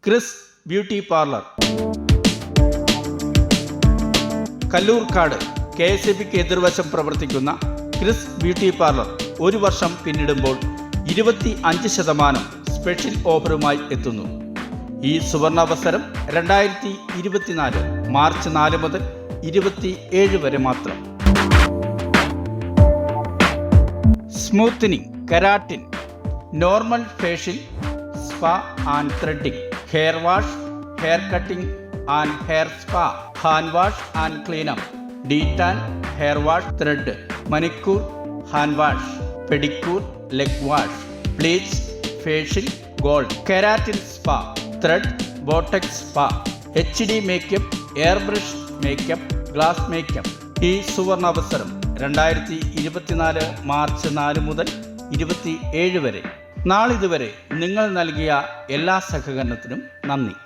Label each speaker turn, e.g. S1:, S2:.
S1: Chris beauty parlour, Kallurkad KSEBിക്ക് എതിർവശം പ്രവർത്തിക്കുന്ന Chris beauty parlour 1 വർഷം പിന്നിടുമ്പോൾ 25% സ്പെഷ്യൽ ഓഫറുമായി എത്തുന്നു. ഈ സുവർണാവസരം 2024 മാർച്ച് 4 മുതൽ 27 വരെ മാത്രം. Smoothening, keratin, normal facial, spa and threading, hair wash, hair cutting and hair spa, hand wash and cleanup, detan, hair wash, thread, manicure, hand wash, pedicure, leg wash, bleach, facial, gold, keratin spa, thread, botox spa, HD makeup, air brush makeup, glass makeup. ഈ സുവർണാവസരം 2024 March 4 മുതൽ 27 വരെ. നാളിതുവരെ നിങ്ങൾ നൽകിയ എല്ലാ സഹകരണത്തിനും നന്ദി.